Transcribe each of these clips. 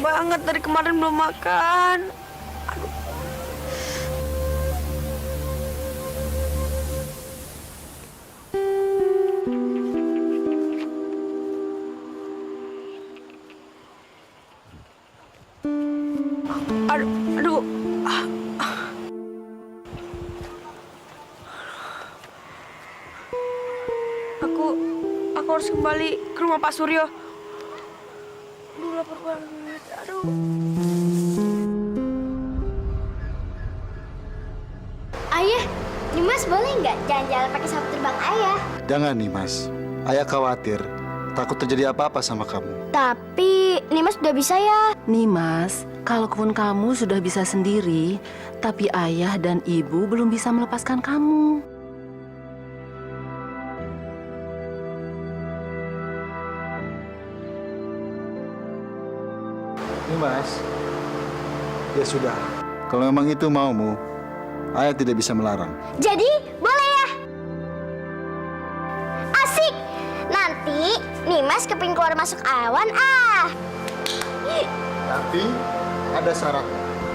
banget, dari kemarin belum makan. Aduh. Aduh, aduh. Aku harus kembali ke rumah Pak Suryo. Aduh, lapar banget. Aduh. Ayah, Nimas boleh nggak jalan-jalan pakai pesawat terbang ayah? Jangan nih, Mas. Ayah khawatir. Takut terjadi apa-apa sama kamu. Tapi Nimas udah bisa ya. Nimas, kalaupun kamu sudah bisa sendiri, tapi ayah dan ibu belum bisa melepaskan kamu. Nih, Mas. Ya sudah. Kalau memang itu maumu, ayah tidak bisa melarang. Jadi boleh ya? Asik. Nanti Nimas keping keluar masuk awan Tapi ada syarat.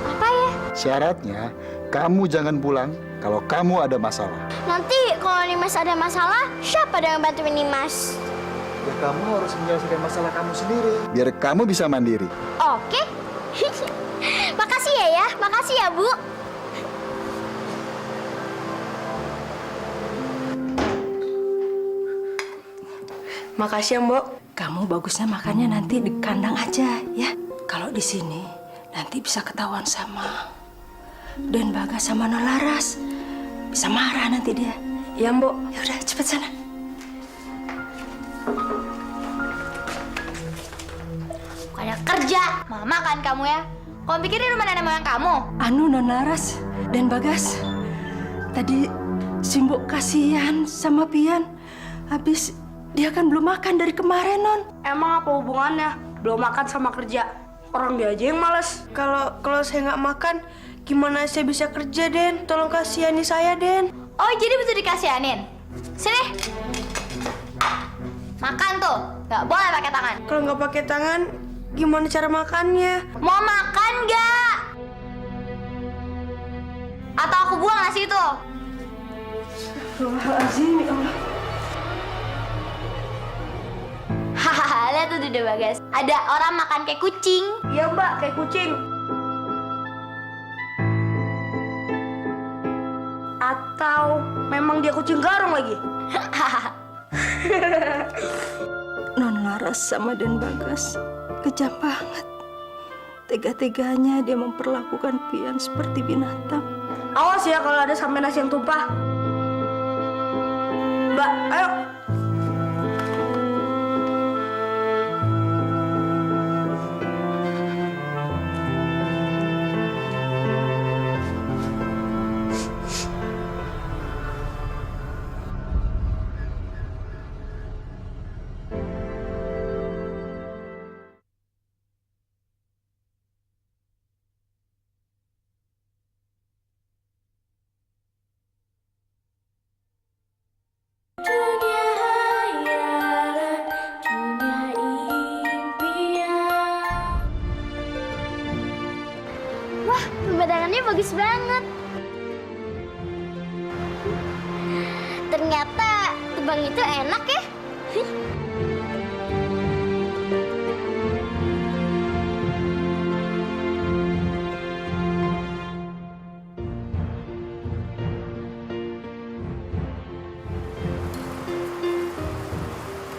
Apa ya? Syaratnya, kamu jangan pulang kalau kamu ada masalah. Nanti kalau Nimas ada masalah, siapa yang bantuin Nimas? Ya kamu harus menyelesaikan masalah kamu sendiri. Biar kamu bisa mandiri. Oke. Makasih ya. Makasih ya, Bu. Makasih ya, Mbok. Kamu bagusnya makannya nanti di kandang aja ya. Kalau di sini nanti bisa ketahuan sama Dan Bagas sama Nolaras. Bisa marah nanti dia. Ya, Mbok. Ya udah cepet sana. Bukannya kerja, mama kan kamu ya. Kamu pikir di rumah nenek moyang kamu? Anu Nolaras dan Bagas. Tadi Simbok kasihan sama Pian. Habis dia kan belum makan dari kemarin, Non. Emang apa hubungannya? Belum makan sama kerja. Orang dia aja yang malas. Kalau saya nggak makan, gimana saya bisa kerja, Den? Tolong kasihani saya, Den. Oh, jadi bisa dikasihanin? Sini. Makan tuh, nggak boleh pakai tangan. Kalau nggak pakai tangan, gimana cara makannya? Mau makan nggak? Atau aku buang nasi itu? Astagfirullahaladzim, ya Allah. Hahaha, lihat tuh Duda Bagas. Ada orang makan kayak kucing. Iya, Mbak, kayak kucing. Atau memang dia kucing garong lagi? Non Laras sama Den Bagas kejam banget. Tega-teganya dia memperlakukan Pian seperti binatang. Awas ya kalau ada sampai nasi yang tumpah. Mbak, ayo. Wah, pemandangannya bagus banget. Ternyata tebang itu enak ya.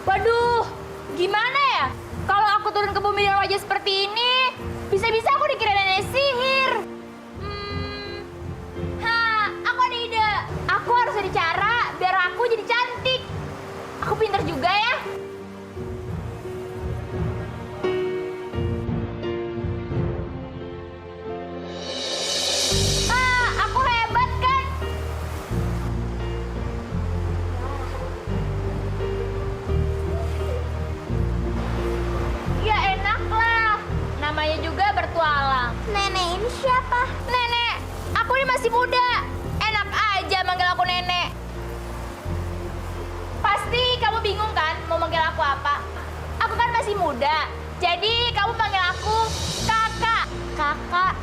Waduh, gimana ya? Kalau aku turun ke bumi dengan wajah seperti ini, bisa-bisa aku dikira nenek sihir. Aku ada ide. Aku harus ada cara biar aku jadi cantik. Aku pintar juga ya. Aku hebat kan? Ya enak lah. Namanya juga bertualang. Nenek ini siapa? Nenek, aku ini masih muda. Enak aja manggil aku nenek. Pasti kamu bingung kan mau manggil aku apa? Aku kan masih muda. Jadi kamu panggil aku Kakak,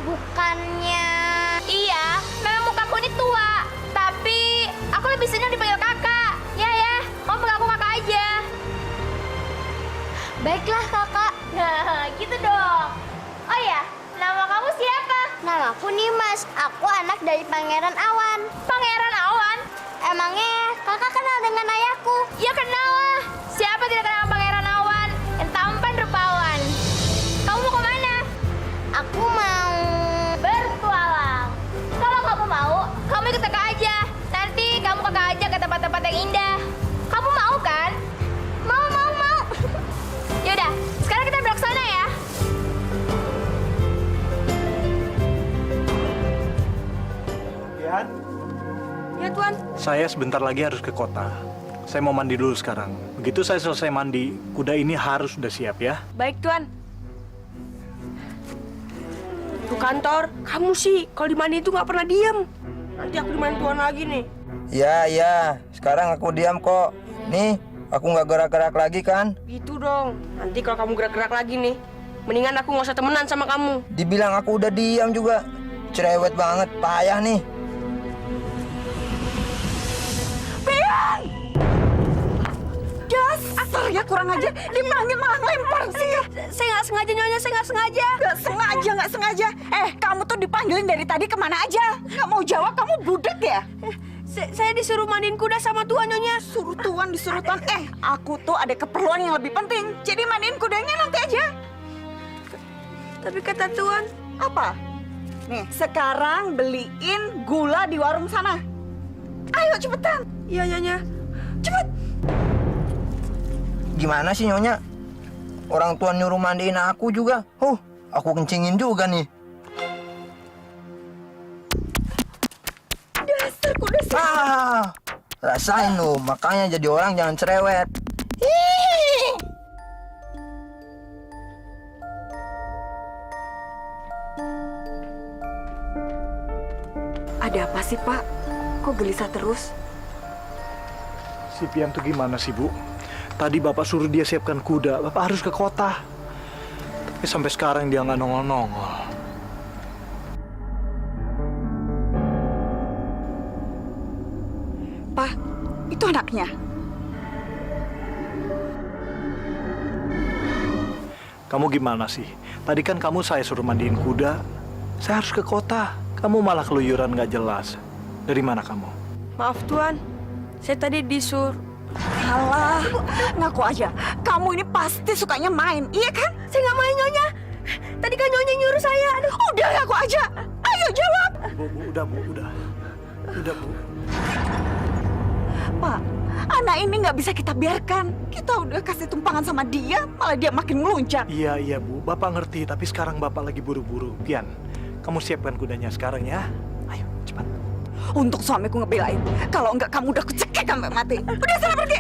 bukannya... Iya, memang mukaku ini tua. Tapi aku lebih senang dipanggil kakak. Ya, kamu panggil aku kakak aja. Baiklah kakak. Nah, gitu dong. Oh ya, nama kamu siapa? Namaku Nimas. Aku anak dari Pangeran Awan. Pangeran Awan? Emangnya kakak kenal dengan ayahku? Ya kenal lah. Siapa tidak kenal Pangeran Awan? Yang tampan rupawan. Kamu mau kemana? Aku mau... Bertualang. Kalau kamu mau, kamu ikut kakak aja. Nanti kamu kakak aja ke tempat-tempat yang indah. Kamu mau kan? Mau. Yaudah, sekarang kita berangkat sana ya. Pian, Ya Tuan. saya sebentar lagi harus ke kota. Saya mau mandi dulu sekarang. Begitu saya selesai mandi, kuda ini harus sudah siap ya. Baik Tuan. Tuh kantor, kamu sih kalau di mandi itu nggak pernah diem. Nanti aku dimandi Tuan lagi nih. Ya, sekarang aku diam kok. Nih, aku nggak gerak-gerak lagi kan? Gitu dong. Nanti kalau kamu gerak-gerak lagi nih, mendingan aku nggak usah temenan sama kamu. Dibilang aku udah diam juga. Cerewet banget, payah nih. Dasar ya kurang aja, dimangin malah lempar sih ya. Saya nggak sengaja Nyonya, saya nggak sengaja. Nggak sengaja. Kamu tuh dipanggilin dari tadi kemana aja? Nggak mau jawab, kamu budek ya? Saya disuruh mandiin kuda sama Tuan Nyonya. Suruh tuan, disuruh tuan. Aku tuh ada keperluan yang lebih penting. Jadi mandiin kudanya nanti aja. Tapi kata Tuan, Apa? Nih, sekarang beliin gula di warung sana. Ayo cepetan. iya Nyonya. Cepet. Gimana sih Nyonya? Orang tua nyuruh mandiin aku juga. Aku kencingin juga nih. Dasar kuda sih. Rasain lo, makanya jadi orang jangan cerewet. Ada apa sih Pak? Kok gelisah terus? Si Pian tuh gimana sih, Bu? Tadi Bapak suruh dia siapkan kuda, Bapak harus ke kota. Tapi sampai sekarang dia nggak nongol-nongol. Pak, itu anaknya. Kamu gimana sih? Tadi kan kamu saya suruh mandiin kuda. Saya harus ke kota. Kamu malah keluyuran nggak jelas. Dari mana kamu? Maaf Tuan, saya tadi disuruh. Alah, ngaku aja. Kamu ini pasti sukanya main, iya kan? Saya nggak main Nyonya. Tadi kan Nyonya nyuruh saya. Aduh. Udah ngaku aja. Ayo jawab. Udah, Bu. Udah, Bu. Pak, anak ini nggak bisa kita biarkan. Kita udah kasih tumpangan sama dia, malah dia makin melunjak. Iya, Bu. Bapak ngerti, tapi sekarang Bapak lagi buru-buru. Pian, kamu siapkan kudanya sekarang ya. Ayo, cepat. Untuk suamiku ngebelain. Kalau enggak kamu udah kucekik sampai mati. Udah sana pergi.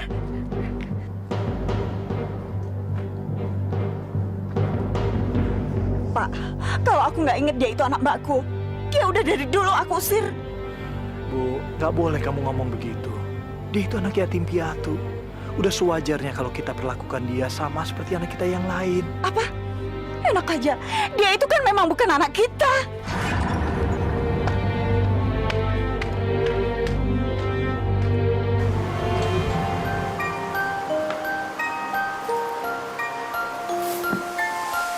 Pak, kalau aku nggak inget dia itu anak mbakku, dia udah dari dulu aku usir. Bu, nggak boleh kamu ngomong begitu. Dia itu anak yatim piatu. Udah sewajarnya kalau kita perlakukan dia sama seperti anak kita yang lain. Apa? Enak aja. Dia itu kan memang bukan anak kita.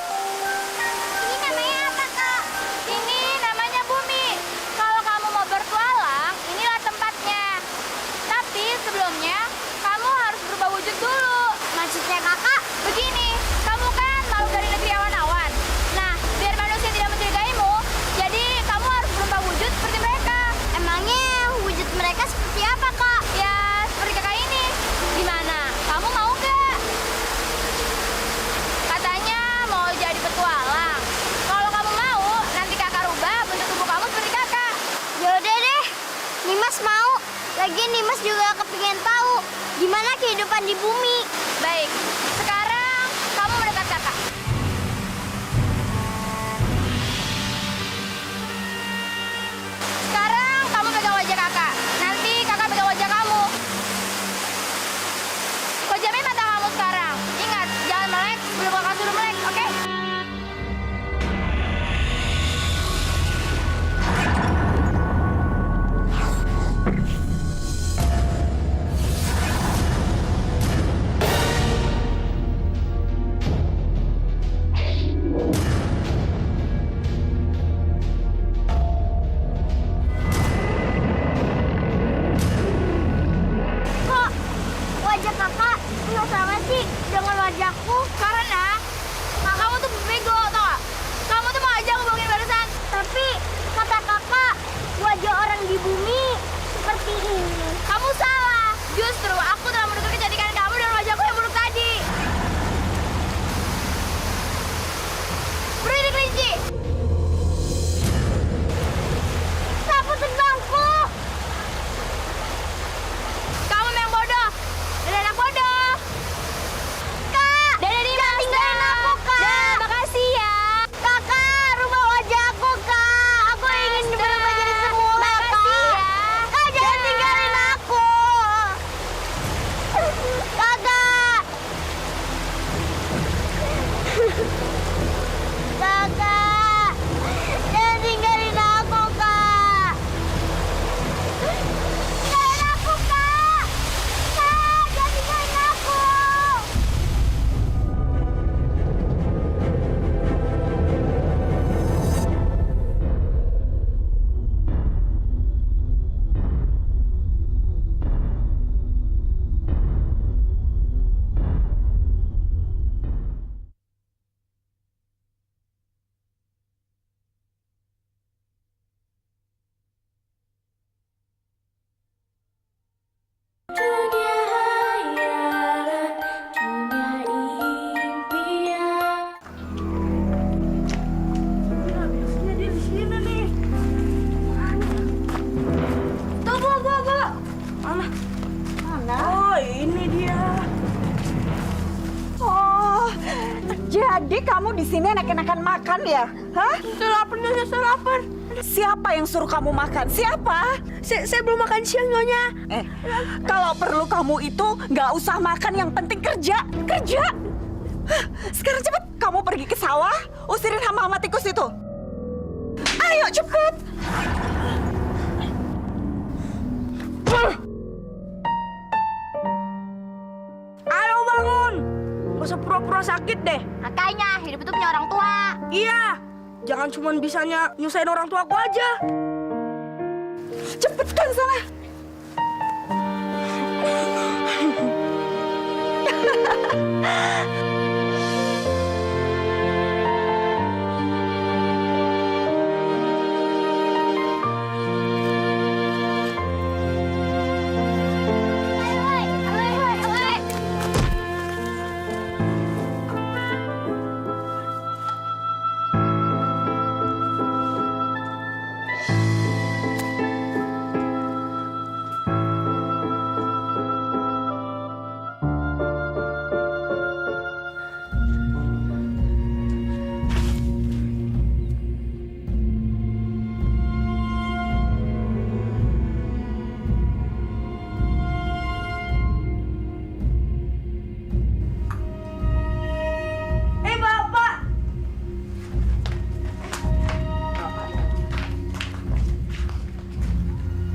Ini namanya apa, Kak? Ini namanya Bumi. Kalau kamu mau bertualang, inilah tempatnya. Tapi sebelumnya, kamu harus berubah wujud dulu. Maksudnya kakak? Begini, kamu kan makhluk dari negeri awan-awan. Nah, biar manusia tidak mencurigaimu, jadi kamu harus berubah wujud seperti mereka. Emangnya wujud mereka seperti apa, Kak? Ya, seperti kakak ini. Gimana? Kamu mau nggak? Katanya mau jadi petualang. Kalau kamu mau, nanti kakak rubah bentuk tubuh kamu seperti kakak. Yaudah deh, Nimas mau. Lagian Nimas juga kepingin tahu gimana kehidupan di bumi. Baik, sekarang kamu mendekat kakak. Sekarang kamu pegang wajah kakak. Nanti kakak pegang wajah kamu. Pejamin mata kamu sekarang. Ingat, jangan melek sebelum kakak suruh melek, oke? Justru aku telah mendengar kecantikan kamu dan wajahku yang buruk tadi. Berhenti kelinci. Sapu tendangku. Kamu memang bodoh. Dan anak bodoh. Kak. Dede Dimas. Tinggalin aku, Kak. Dah, makasih ya. Kakak, rubah wajahku, Kak. Aku ingin berubah jadi semula, makasih ya. Kak, jangan tinggalin aku. Kakak. Kakak. Jangan tinggalin aku, Kak. Tinggalin aku, Kak. Kak, jangan tinggalin aku. Oh, jadi kamu di sini enak-enakan makan ya? Hah? Saya lapar, Nyonya, saya lapar. Siapa yang suruh kamu makan? Siapa? Saya belum makan siang, Nyonya. Kalau perlu kamu itu nggak usah makan, yang penting kerja, kerja. Hah, sekarang cepet kamu pergi ke sawah, usirin hama-hama tikus itu. Ayo cepet. Ayo bangun. Gak usah pura-pura sakit deh. Makanya hidup itu punya orang tua. Iya. Jangan cuma bisanya nyusahin orang tua aku aja. Cepetan sana.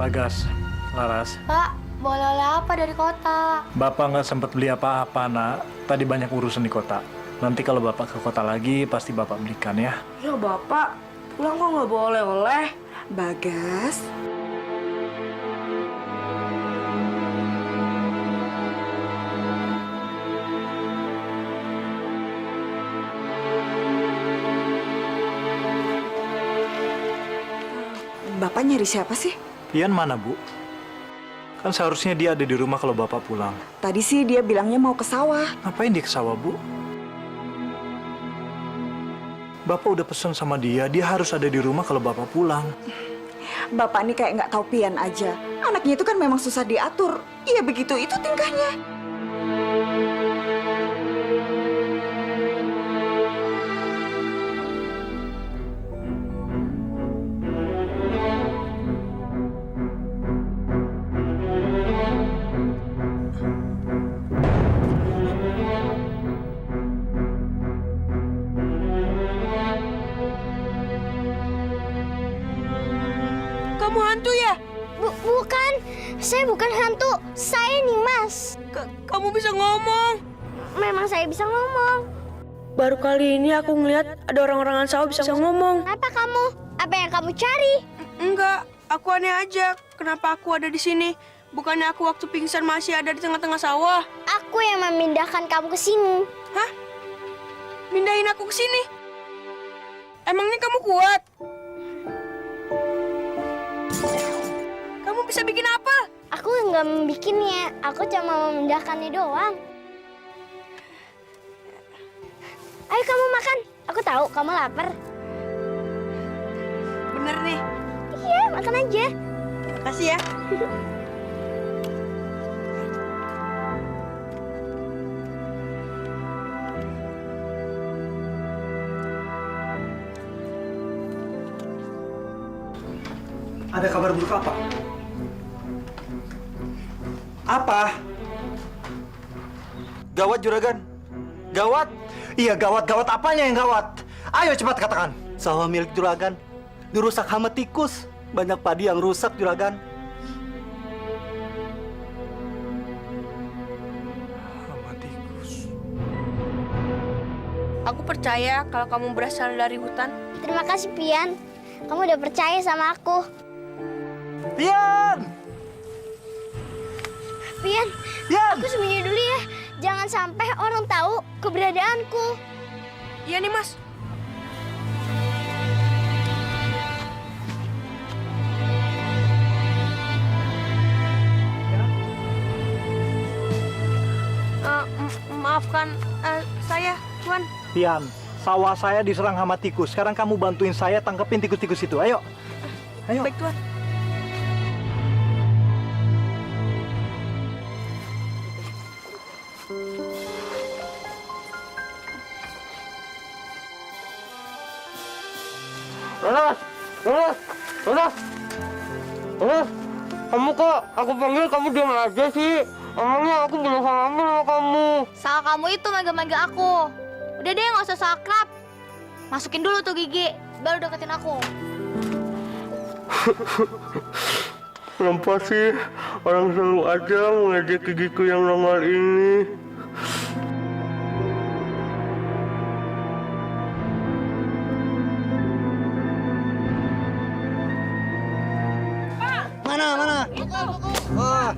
Bagas, Laras. Pak, boleh oleh apa dari kota? Bapak nggak sempat beli apa-apa, nak. Tadi banyak urusan di kota. Nanti kalau Bapak ke kota lagi, pasti Bapak belikan ya. Ya Bapak, pulang kok nggak boleh oleh. Bagas. Bapak nyari siapa sih? Pian mana, Bu? Kan seharusnya dia ada di rumah kalau Bapak pulang. Tadi sih dia bilangnya mau ke sawah. Ngapain dia ke sawah, Bu? Bapak udah pesen sama dia harus ada di rumah kalau Bapak pulang. Bapak ini kayak nggak tahu pian aja. Anaknya itu kan memang susah diatur. Iya begitu, itu tingkahnya. Kamu hantu ya? Bukan, saya bukan hantu. Saya Nimas. Kamu bisa ngomong. Memang saya bisa ngomong. Baru kali ini aku ngeliat ada orang-orangan sawah bisa ngomong. Apa kamu? Apa yang kamu cari? Enggak, aku aneh aja. Kenapa aku ada di sini? Bukannya aku waktu pingsan masih ada di tengah-tengah sawah? Aku yang memindahkan kamu ke sini. Hah? Mindahin aku ke sini? Emangnya kamu kuat? Kamu bisa bikin apa? Aku nggak membikinnya, aku cuma memindahkannya doang. Ayo kamu makan, aku tahu kamu lapar. Bener nih. Iya, makan aja. Makasih ya. Ada kabar buruk apa? Apa? Gawat juragan. Gawat. Iya gawat, gawat apanya yang gawat? Ayo cepat katakan. Sawah milik juragan dirusak hama tikus. Banyak padi yang rusak juragan. Hama tikus. Aku percaya kalau kamu berasal dari hutan. Terima kasih, Pian. Kamu udah percaya sama aku. Pian! Pian, Pian! aku sembunyi dulu ya. Jangan sampai orang tahu keberadaanku. Iya nih, Mas. Maafkan saya, Tuan. Pian, sawah saya diserang hama tikus. Sekarang kamu bantuin saya tangkepin tikus-tikus itu. Ayo. Ayo. Baik, Tuan. Laras! Laras! Laras! Laras! Kamu kok aku panggil kamu diam aja sih? Emangnya aku belum salamin sama kamu. Salah kamu itu mega-mega aku. Udah deh, nggak usah so akrab. Masukin dulu tuh gigi, baru deketin aku. Kenapa sih orang selalu aja mengejek gigiku yang nongol ini? Mana? Wah.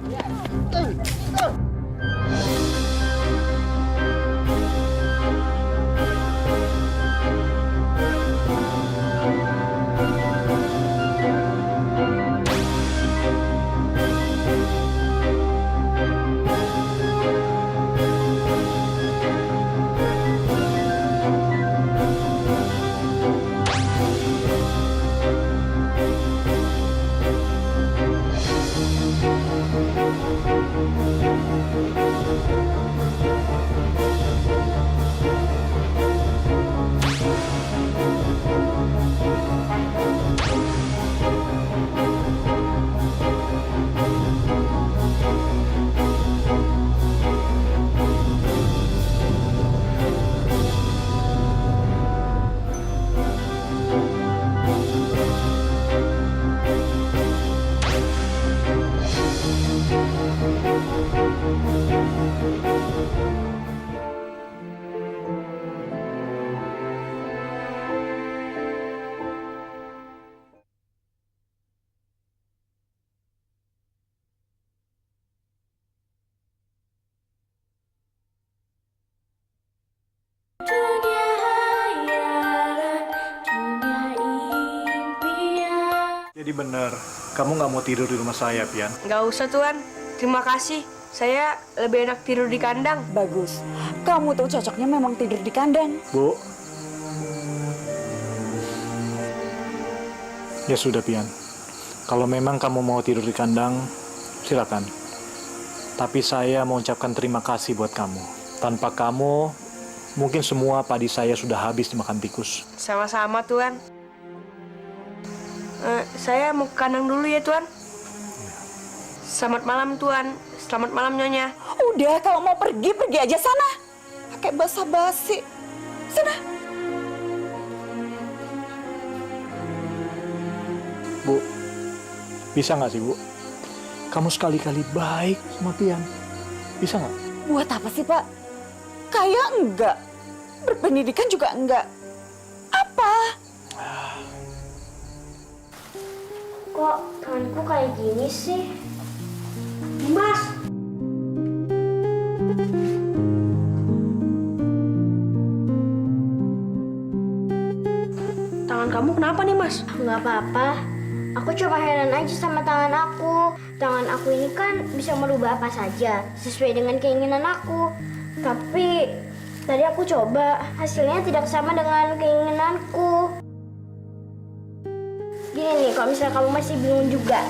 Jadi bener, kamu nggak mau tidur di rumah saya, Pian? Nggak usah, Tuan. Terima kasih. Saya lebih enak tidur di kandang. Bagus. Kamu tuh cocoknya memang tidur di kandang. Bu. Ya sudah, Pian. Kalau memang kamu mau tidur di kandang, silakan. Tapi saya mau ucapkan terima kasih buat kamu. Tanpa kamu, mungkin semua padi saya sudah habis dimakan tikus. Sama-sama, Tuan. Saya mau ke kandang dulu ya, Tuan. Selamat malam, Tuan. Selamat malam, Nyonya. Udah, kalau mau pergi aja sana. Pakai basa-basi. Sana. Bu, bisa nggak sih, Bu? Kamu sekali-kali baik sama Pian. Bisa nggak? Buat apa sih, Pak? Kayak enggak. Berpendidikan juga enggak. Apa? Kok tanganku kayak gini sih? Mas! Tangan kamu kenapa nih, Mas? Nggak apa-apa. Aku cuma heran aja sama tangan aku. Tangan aku ini kan bisa merubah apa saja sesuai dengan keinginan aku. Tapi tadi aku coba, hasilnya tidak sama dengan keinginanku. Gini nih, kalau misalnya kamu masih bingung juga.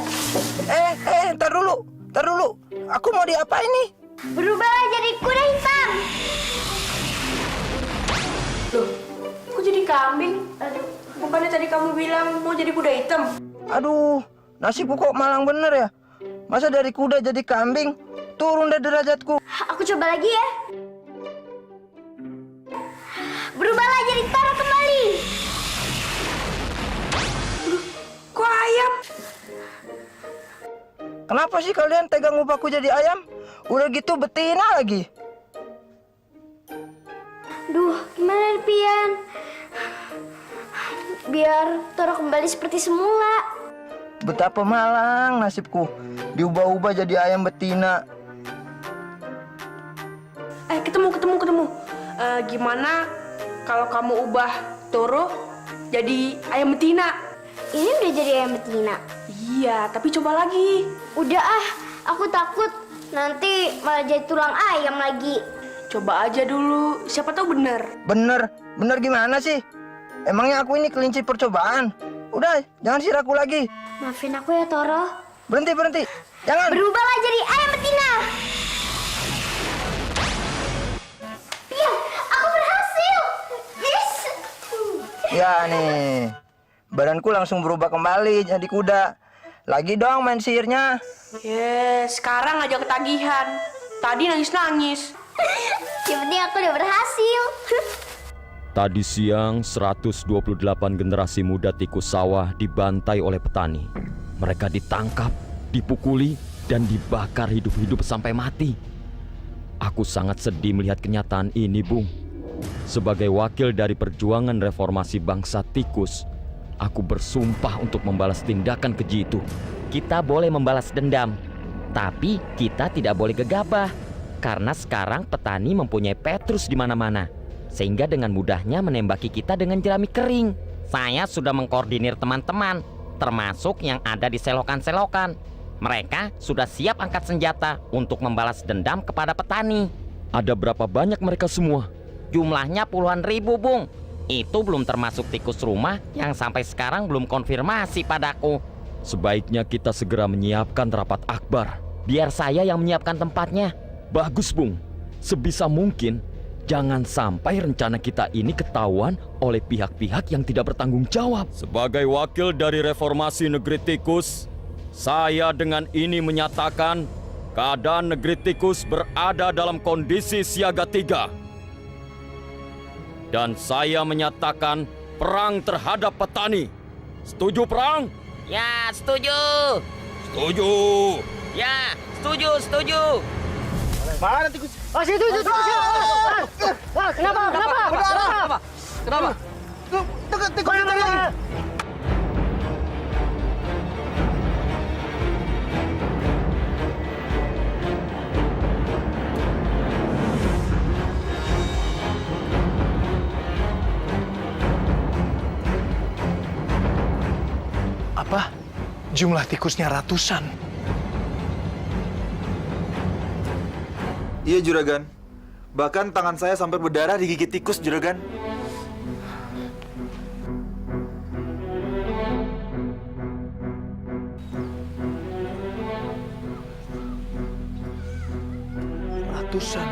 Ntar dulu. Aku mau diapain nih? Berubahlah jadi kuda hitam. Loh, kok jadi kambing? Bukannya tadi kamu bilang mau jadi kuda hitam? Aduh, nasibku kok malang bener ya. Masa dari kuda jadi kambing? Turun deh derajatku. Aku coba lagi ya. Berubahlah jadi Toro kembali. Kok ayam? Kenapa sih kalian tegang ubahku jadi ayam? Udah gitu betina lagi. Duh, gimana nih, Pian? Biar Toro kembali seperti semula. Betapa malang nasibku. Diubah-ubah jadi ayam betina. Ketemu. Gimana kalau kamu ubah Toro jadi ayam betina? Ini udah jadi ayam betina. Iya, tapi coba lagi. Udah aku takut nanti malah jadi tulang ayam lagi. Coba aja dulu, siapa tahu bener. Bener gimana sih? Emangnya aku ini kelinci percobaan? Udah, jangan siraku lagi. Maafin aku ya, Toro. Berhenti. Jangan. Berubahlah jadi ayam betina. Pian, aku berhasil. Yes. Ya nih, badanku langsung berubah kembali jadi kuda. Lagi dong main sihirnya. Sekarang aja ketagihan. Tadi nangis-nangis. Yang penting aku udah berhasil. Tadi siang, 128 generasi muda tikus sawah dibantai oleh petani. Mereka ditangkap, dipukuli, dan dibakar hidup-hidup sampai mati. Aku sangat sedih melihat kenyataan ini, Bung. Sebagai wakil dari perjuangan reformasi bangsa tikus, aku bersumpah untuk membalas tindakan keji itu. Kita boleh membalas dendam, tapi kita tidak boleh gegabah. Karena sekarang petani mempunyai petrus di mana-mana, sehingga dengan mudahnya menembaki kita dengan jerami kering. Saya sudah mengkoordinir teman-teman, termasuk yang ada di selokan-selokan. Mereka sudah siap angkat senjata untuk membalas dendam kepada petani. Ada berapa banyak mereka semua? Jumlahnya puluhan ribu, Bung. Itu belum termasuk tikus rumah yang sampai sekarang belum konfirmasi padaku. Sebaiknya kita segera menyiapkan rapat akbar. Biar saya yang menyiapkan tempatnya. Bagus, Bung. Sebisa mungkin jangan sampai rencana kita ini ketahuan oleh pihak-pihak yang tidak bertanggung jawab. Sebagai wakil dari reformasi negeri tikus, saya dengan ini menyatakan keadaan negeri tikus berada dalam kondisi siaga 3. Dan saya menyatakan perang terhadap petani. Setuju perang? Ya, setuju. Setuju. Ya, setuju. Mana tikus? Situ. Kenapa? Tikus itu lagi. Apa? Jumlah tikusnya ratusan. Iya, Juragan. Bahkan tangan saya sampai berdarah digigit tikus, Juragan. Ratusan.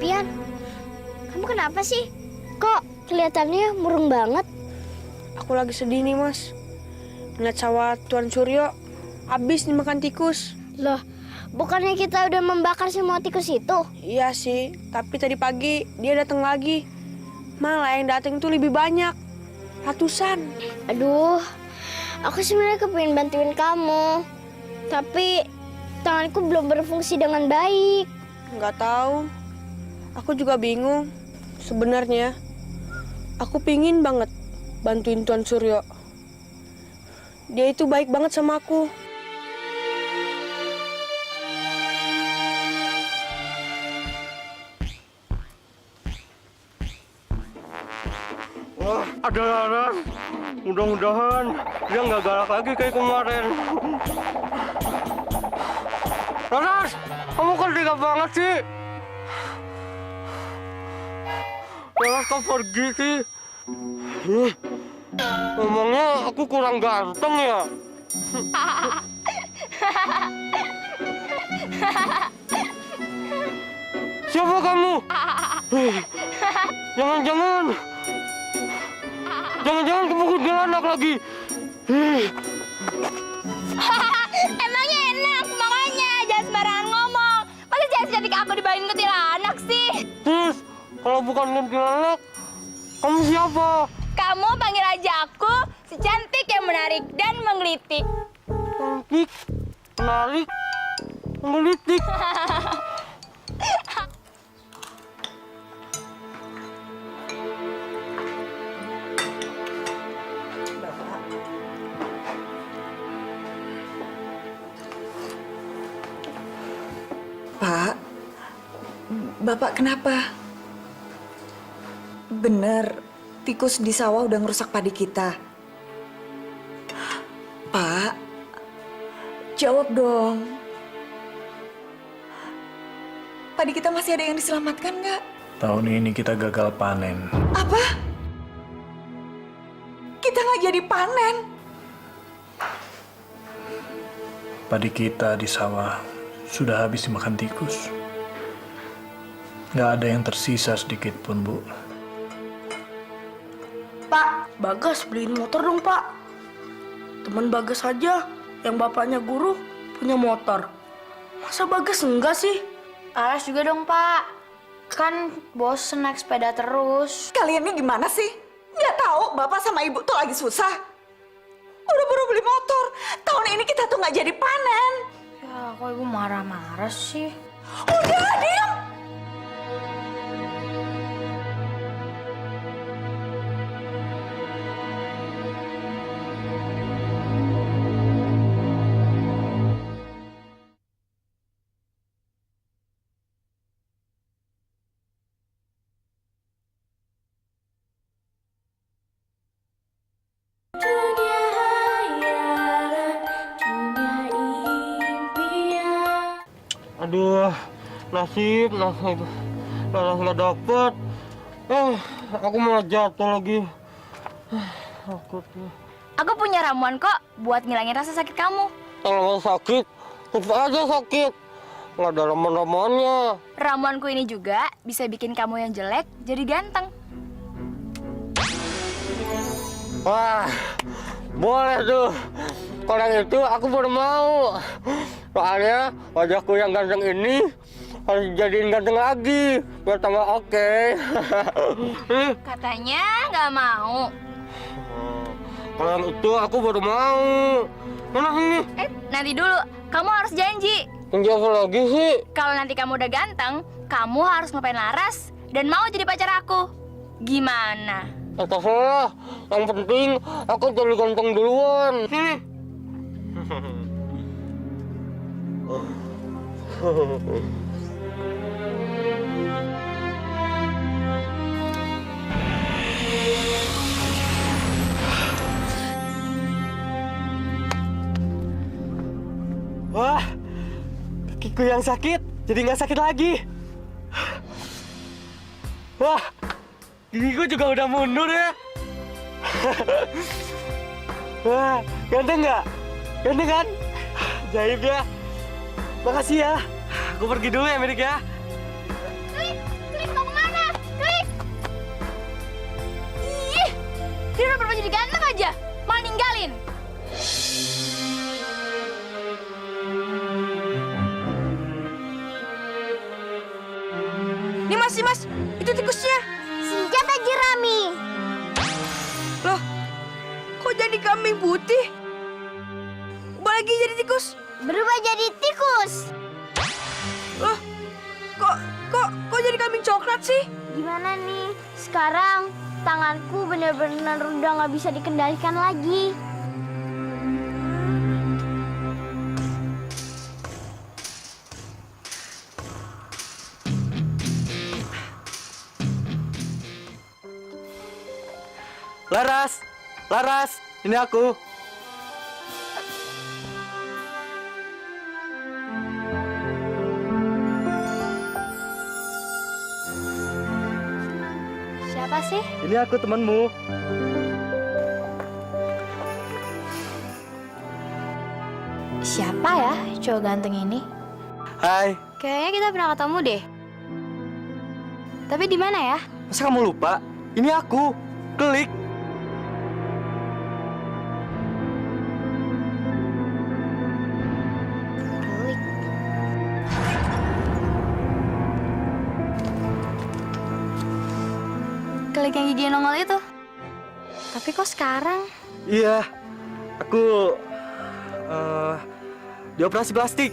Pian, kamu kenapa sih? Kok kelihatannya murung banget? Aku lagi sedih nih, Mas. Ngeliat sawah Tuan Suryo habis dimakan tikus. Loh, bukannya kita udah membakar semua tikus itu? Iya sih, tapi tadi pagi dia datang lagi. Malah yang datang itu lebih banyak. Ratusan. Aduh, aku sebenarnya kepingin bantuin kamu. Tapi tanganku belum berfungsi dengan baik. Nggak tahu. Aku juga bingung. Sebenarnya, aku pingin banget bantuin Tuan Suryo. Dia itu baik banget sama aku. Ada Laras. Mudah-mudahan dia nggak galak lagi kayak kemarin. Laras, kamu kan tega banget sih. Laras, kau pergi sih. Emangnya aku kurang ganteng ya? Siapa kamu? Jangan-jangan kamu kuntilanak lagi. Emangnya enak, makanya jangan sembarangan ngomong. Masa jangan cantik aku dibanding kuntilanak sih? Terus, kalau bukan kuntilanak, kamu siapa? Kamu panggil aja aku si cantik yang menarik dan menggelitik. Cantik, menarik, menggelitik. Pak, Bapak kenapa? Bener, tikus di sawah udah ngerusak padi kita. Pak, jawab dong. Padi kita masih ada yang diselamatkan nggak? Tahun ini kita gagal panen. Apa? Kita nggak jadi panen? Padi kita di sawah sudah habis dimakan tikus. Nggak ada yang tersisa sedikit pun, Bu. Pak, Bagas beliin motor dong, Pak. Teman Bagas aja yang bapaknya guru punya motor. Masa Bagas enggak sih? Aras juga dong, Pak. Kan bosen naik sepeda terus. Kalian ini gimana sih? Nggak tahu Bapak sama Ibu tuh lagi susah. Buru-buru beli motor. Tahun ini kita tuh nggak jadi panen. Ya, kok Ibu marah-marah sih? Udah, diam! Aduh, nasib. Laras nggak dapet. Aku malah jatuh lagi. Takutnya. Aku punya ramuan kok buat ngilangin rasa sakit kamu. Kalau sakit, tetap aja sakit. Nggak ada ramuan-ramuannya. Ramuanku ini juga bisa bikin kamu yang jelek jadi ganteng. Wah, boleh tuh. Kalau yang itu aku baru mau. Soalnya wajahku yang ganteng ini harus dijadiin ganteng lagi biar tambah oke. Katanya nggak mau. Kalau yang itu aku baru mau. Mana ini? Nanti dulu, kamu harus janji. Janji apa lagi sih? Kalau nanti kamu udah ganteng, kamu harus ngelupain Laras dan mau jadi pacar aku. Gimana? Terserah. Yang penting aku jadi ganteng duluan. Wah, kakiku yang sakit jadi nggak sakit lagi. Wah, gigiku juga udah mundur ya. Wah, ganteng nggak? Ganteng kan? Jaib ya. Makasih ya. Aku pergi dulu ya, Merik ya. Klik mau kemana? Klik! Ih, dia udah berubah jadi ganteng aja, malah ninggalin. Nih mas, itu tikusnya. Sikat aja Rami. Loh, kok jadi kambing putih? Ubah lagi jadi tikus. Berubah jadi tikus. Loh, kok jadi kambing coklat sih? Gimana nih? Sekarang tanganku benar-benar udah nggak bisa dikendalikan lagi. Laras, Laras, ini aku. Siapa sih? Ini aku temanmu. Siapa ya cowok ganteng ini? Hai, Kayaknya kita pernah ketemu deh. Tapi di mana ya? masa kamu lupa? Ini aku, Klik. Klik. Klik yang gigi nongol itu. Tapi kok sekarang? Iya, aku dioperasi plastik.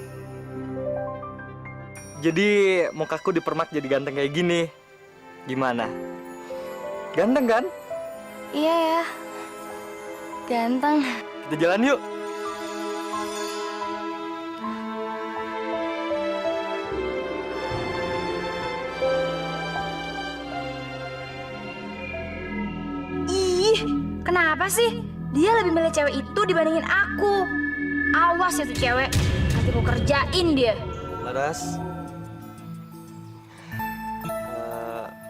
Jadi mukaku dipermak jadi ganteng kayak gini. Gimana? Ganteng kan? Iya ya. Ganteng. Kita jalan yuk. Ih, kenapa sih? Dia lebih milih cewek itu dibandingin aku. Awas ya tuh cewek. Nanti aku kerjain dia. Laras,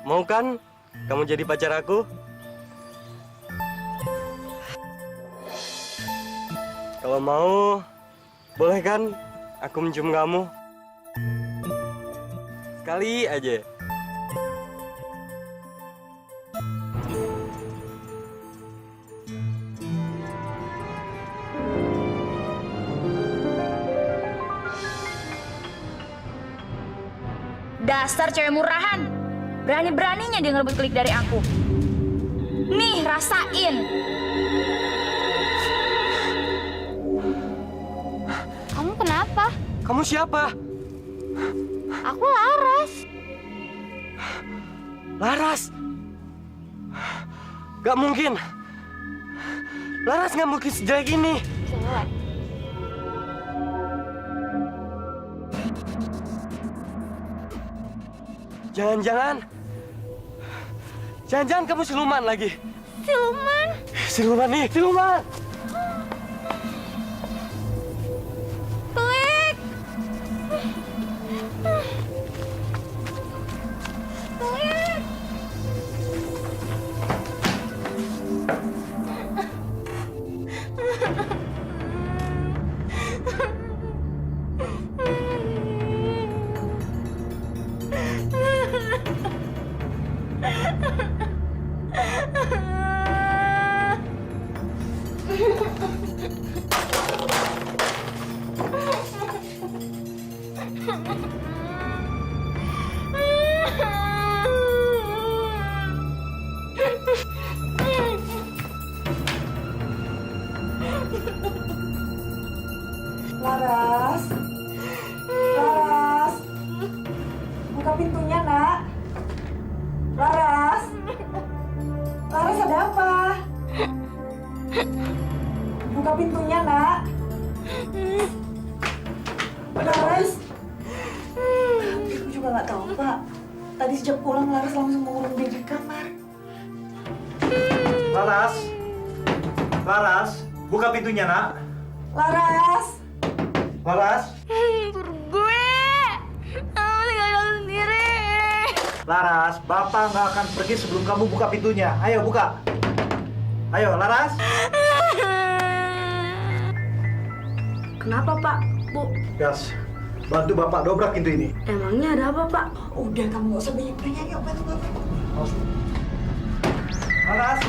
mau kan kamu jadi pacar aku? Kalau mau, boleh kan aku mencium kamu? Sekali aja. Dasar cewek murahan. Berani-beraninya dia ngerebut Klik dari aku. Nih, rasain. Kamu kenapa? Kamu siapa? Aku Laras. Laras? Gak mungkin. Laras gak mungkin sejelek ini. Jelek. Jangan-jangan kamu siluman lagi. Siluman? Siluman nih, siluman. Klik. Klik. Laras, Laras, buka pintunya nak. Laras, Laras ada apa? Buka pintunya nak. Laras, ibu juga nggak tahu pak. Tadi sejak pulang Laras langsung mengurung diri di kamar. Laras, Laras, buka pintunya nak. Laras, Laras, Gue. Aku tinggal sendiri. Laras, Bapak nggak akan pergi sebelum kamu buka pintunya. Ayo buka. Ayo, Laras. Kenapa, Pak? Bu, Gas, bantu Bapak dobrak pintu ini. emangnya ada apa, Pak? udah kamu nggak usah banyak tanya. Yuk bantu bapak. Laras,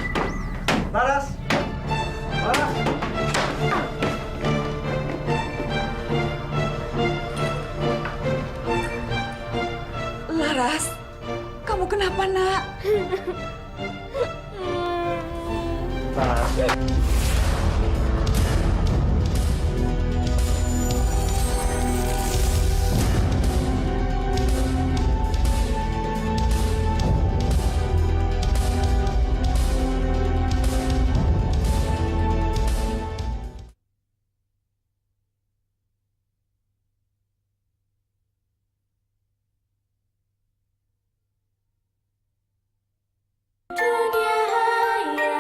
Laras, Laras. Laras, kamu kenapa nak? Laras. Dunia hanya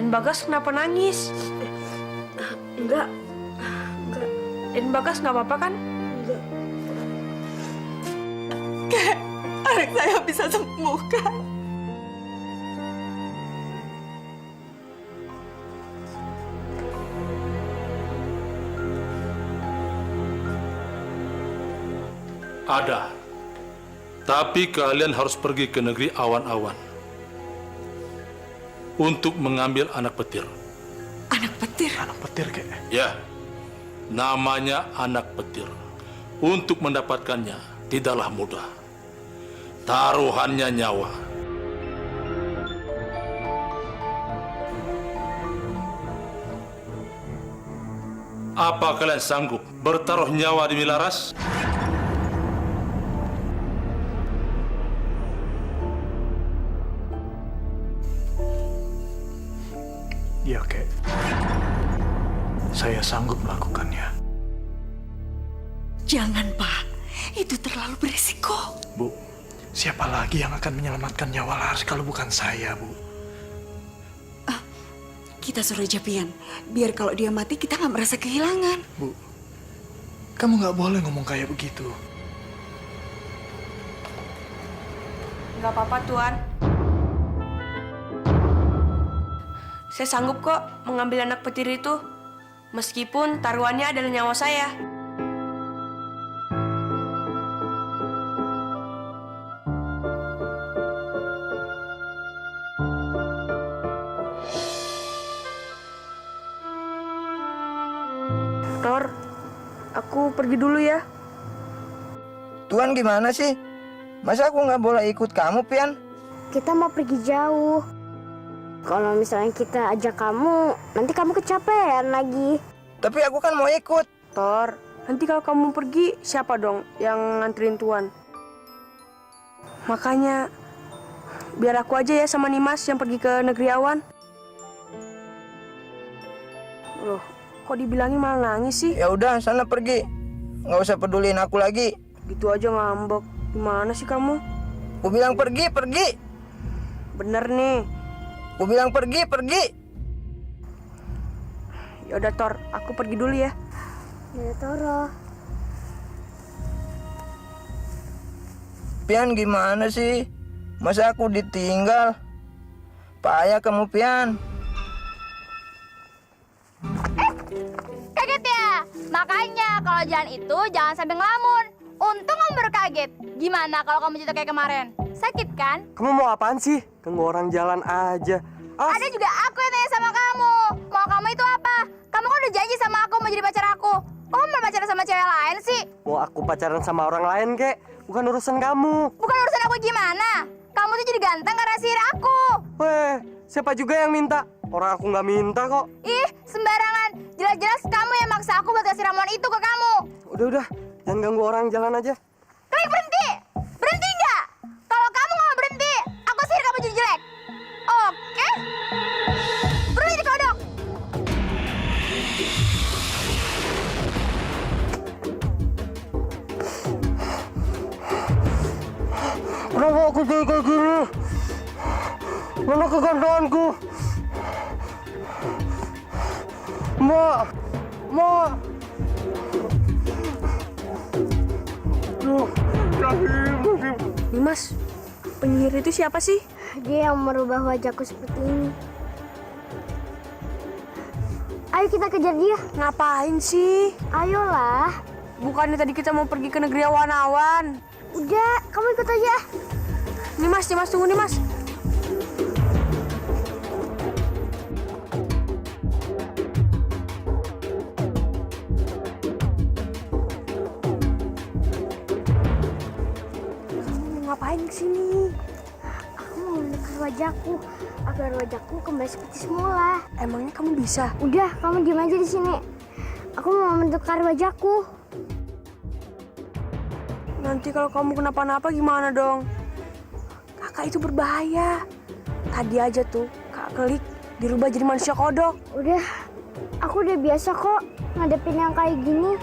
Dan Bagas kenapa nangis? Enggak. Dan Bagas nggak apa-apa kan? Enggak. Kek, anak saya bisa sembuh kan? Ada. Tapi kalian harus pergi ke negeri awan-awan untuk mengambil anak petir. Anak petir? Anak petir, Kek? Ya, namanya anak petir. Untuk mendapatkannya tidaklah mudah. Taruhannya nyawa. Apa kalian sanggup bertaruh nyawa demi Laras? Iya, Kek. Saya sanggup melakukannya. Jangan, Pak. Itu terlalu berisiko. Bu, siapa lagi yang akan menyelamatkan nyawa Laras kalau bukan saya, Bu? Kita suruh aja Pian. Biar kalau dia mati kita nggak merasa kehilangan. Bu, kamu nggak boleh ngomong kayak begitu. Nggak apa-apa, Tuan. Saya sanggup kok mengambil anak petir itu, meskipun taruhannya adalah nyawa saya. Tor, aku pergi dulu ya. Tuan gimana sih? Masa aku nggak boleh ikut kamu, Pian? Kita mau pergi jauh. Kalau misalnya kita ajak kamu, nanti kamu kecapean lagi. Tapi aku kan mau ikut. Tor, nanti kalau kamu pergi, siapa dong yang nganterin Tuan? Makanya, biar aku aja ya sama Nimas yang pergi ke negeri awan. Loh, kok dibilangin malah nangis sih? Ya udah, sana pergi. Nggak usah peduliin aku lagi. Gitu aja ngambek. Gimana sih kamu? Aku bilang pergi, pergi. Bener nih. Aku bilang pergi, pergi. Ya udah Tor, aku pergi dulu ya. Ya Toro. Pian gimana sih? Masa aku ditinggal? Payah kamu, Pian. Kaget ya? Makanya kalau jalan itu jangan sampai ngelamun. Untung kamu baru kaget. Gimana kalau kamu cerita kayak kemarin? Sakit kan? Kamu mau apaan sih? Ganggu orang jalan aja. Ada juga aku yang tanya sama kamu. Mau kamu itu apa? Kamu kan udah janji sama aku mau jadi pacar aku. Kok kamu mau pacaran sama cewek lain sih? Mau aku pacaran sama orang lain, Kek? Bukan urusan kamu. Bukan urusan aku gimana? Kamu tuh jadi ganteng karena sihir aku. Weh, siapa juga yang minta? Orang aku nggak minta kok. Ih, sembarangan. Jelas-jelas kamu yang maksa aku buat kasih ramuan itu ke kamu. Udah, jangan ganggu orang jalan aja. Klik berhenti! Berhenti nggak? Kalau kamu nggak mau berhenti, aku sihir kamu jadi jelek. Oke? Berhenti kodok! Kenapa aku jadi kayak gini? Mana kegandaanku? Mbak! Mbak! Nimas, penyihir itu siapa sih? Dia yang merubah wajahku seperti ini. Ayo kita kejar dia. Ngapain sih? Ayolah. Bukannya tadi kita mau pergi ke negeri awan-awan. Udah, kamu ikut aja. Nimas, tunggu Nimas. Ngapain kesini? Aku mau menukar wajahku agar wajahku kembali seperti semula. Emangnya kamu bisa? Udah, kamu diam aja di sini. Aku mau menukar wajahku. Nanti kalau kamu kenapa-napa gimana dong? Kakak itu berbahaya. Tadi aja tuh Kak Klik dirubah jadi manusia kodok. Udah, aku udah biasa kok ngadepin yang kayak gini.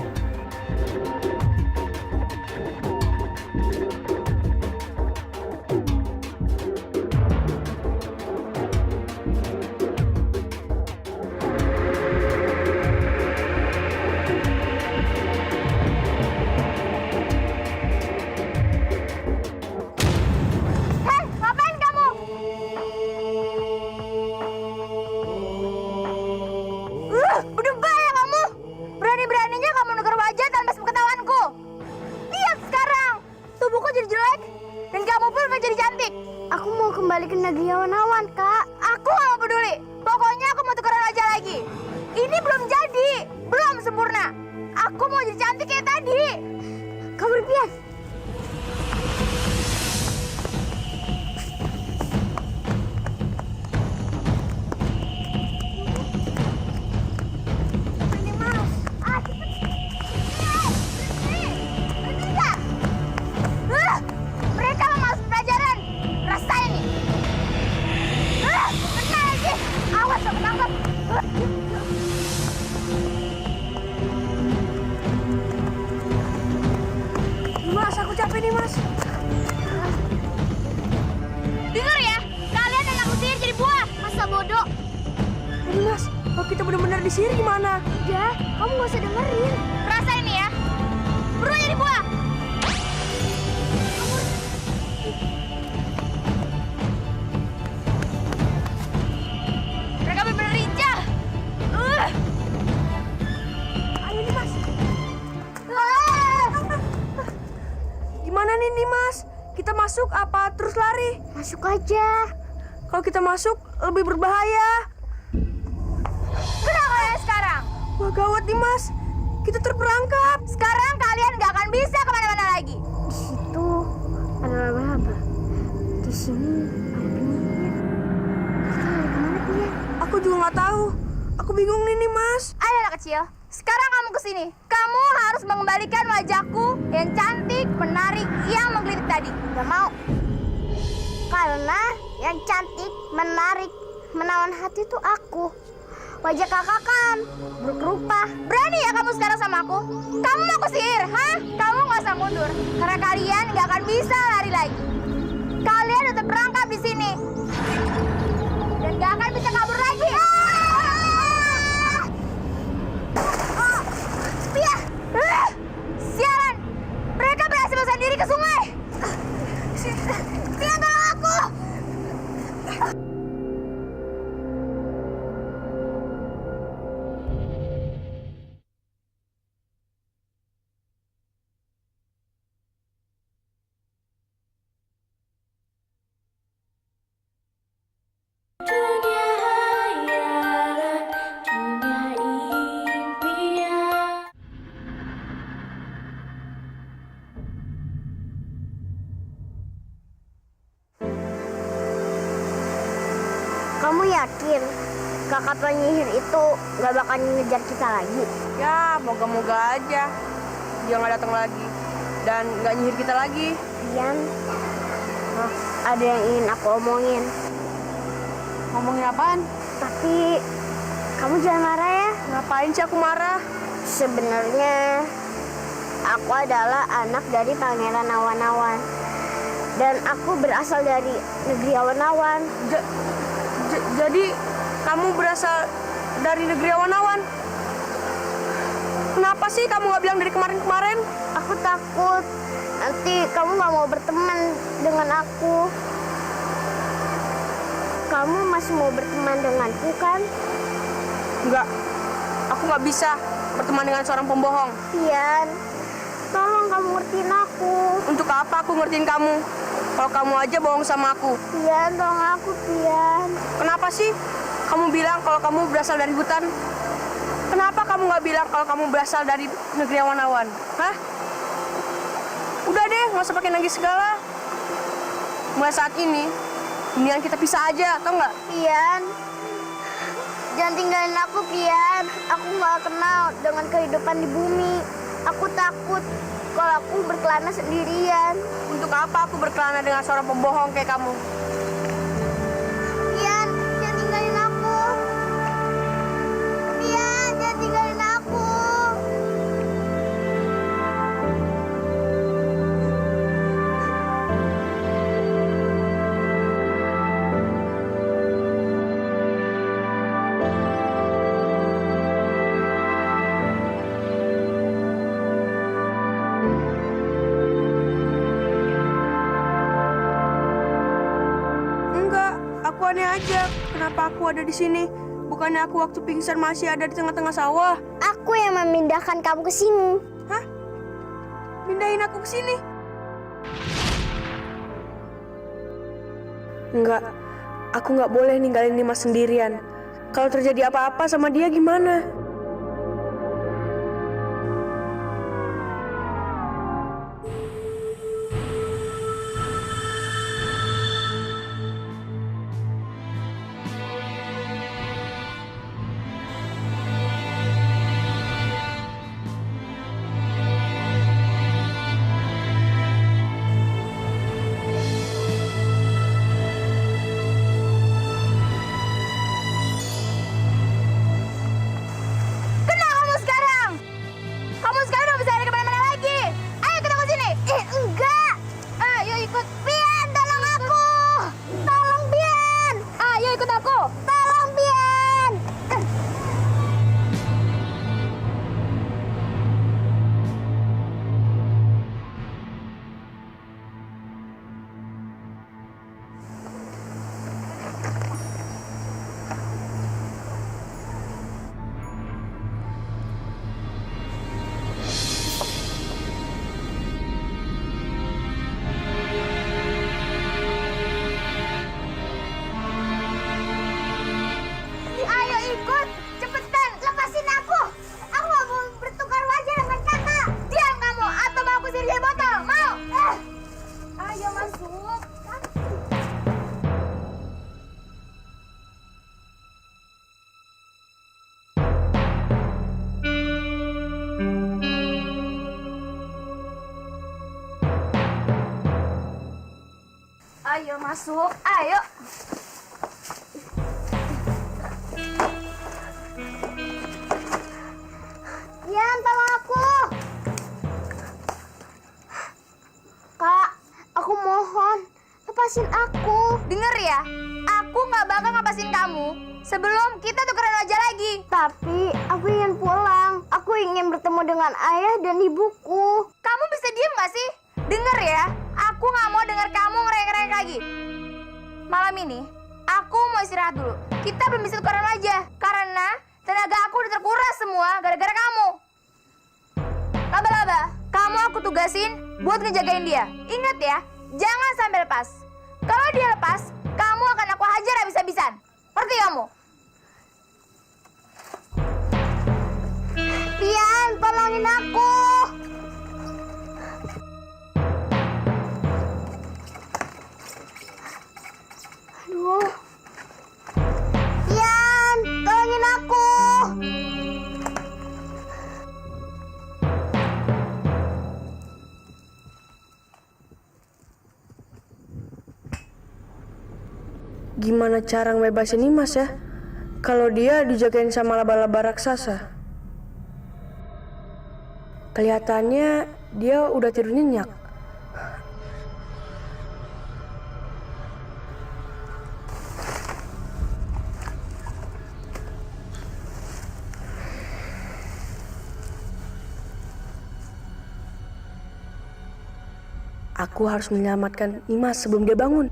ada di sini gimana? Udah, kamu nggak usah dengerin. Rasain nih ya. Buruannya dibuang. Mereka benar-benar lincah. Ayo nih Mas. Gimana nih Mas? Kita masuk apa terus lari? Masuk aja. Kalau kita masuk lebih berbahaya. Kenapa kalian sekarang? Wah gawat nih Mas. Kita terperangkap. Sekarang kalian nggak akan bisa kemana-mana lagi. Di situ ada laba-laba. Di sini ada penyihir. Kita lari kemana dia? Aku juga nggak tahu. Aku bingung nih Mas. Ayo anak kecil, sekarang kamu kesini. Kamu harus mengembalikan wajahku yang cantik, menarik, yang menggelitik tadi. Gak mau. Karena yang cantik, menarik, menawan hati itu aku. Wajah kakak kan berkerupah. Berani ya kamu sekarang sama aku? Kamu mau aku sihir, hah? Kamu nggak usah mundur, karena kalian nggak akan bisa lari lagi. Kalian udah terperangkap di sini dan nggak akan bisa kabur lagi. Pia, sialan! Mereka berhasil melarikan diri ke sungai. Pia, tolong aku! Kamu yakin kakak penyihir itu gak bakal ngejar kita lagi? Ya, moga-moga aja dia nggak datang lagi dan nggak nyihir kita lagi. Ian, ada yang ingin aku omongin. Ngomongin apaan? Tapi kamu jangan marah ya. Ngapain sih aku marah? Sebenarnya aku adalah anak dari Pangeran Awan-Awan. Dan aku berasal dari negeri Awan-Awan. Jadi kamu berasal dari negeri Awan-Awan? Kenapa sih kamu nggak bilang dari kemarin-kemarin? Aku takut nanti kamu nggak mau berteman dengan aku. Kamu masih mau berteman denganku kan? Enggak, aku nggak bisa berteman dengan seorang pembohong. Ian, tolong kamu ngertiin aku. Untuk apa aku ngertiin kamu? Kalau kamu aja bohong sama aku. Ian, tolong aku, Ian. Kenapa sih kamu bilang kalau kamu berasal dari hutan? Kenapa kamu nggak bilang kalau kamu berasal dari negeri awan-awan? Hah? Udah deh, nggak usah pakai nangis segala. Mulai saat ini, mendingan kita pisah aja, tau nggak? Ian, jangan tinggalin aku, Ian. Aku nggak kenal dengan kehidupan di bumi. Aku takut kalau aku berkelana sendirian. Untuk apa aku berkelana dengan seorang pembohong kayak kamu? Ian, jangan tinggalin aku. Ian, jangan tinggalin aku. Aku aneh aja, kenapa aku ada di sini? Bukannya aku waktu pingsan masih ada di tengah-tengah sawah? Aku yang memindahkan kamu ke sini. Hah? Pindahin aku ke sini? Enggak, aku nggak boleh ninggalin Dimas sendirian. Kalau terjadi apa-apa sama dia gimana? masuk. Ayo. Yan, tolong aku. Kak, aku mohon, lepasin aku. Denger ya, aku nggak bakal ngapasin kamu sebelum kita tukeran wajah lagi. Tapi aku ingin pulang. Aku ingin bertemu dengan ayah dan ibuku. Kamu bisa diem nggak sih? Denger ya, aku nggak mau dengar kamu ngereng-ngereng lagi. Malam ini, aku mau istirahat dulu. Kita belum bisa tukeran wajah karena tenaga aku udah terkuras semua gara-gara kamu. Laba-laba, kamu aku tugasin buat ngejagain dia. Ingat ya, jangan sampai lepas. Kalau dia lepas, kamu akan aku hajar habis-habisan. Ngerti kamu? Yan, tolongin aku. Aduh. Yan, tolongin aku. Gimana cara ngebebasin Nimas ya? Kalau dia dijagain sama laba-laba raksasa. Kelihatannya dia udah tidur nyenyak. Aku harus menyelamatkan Nimas sebelum dia bangun.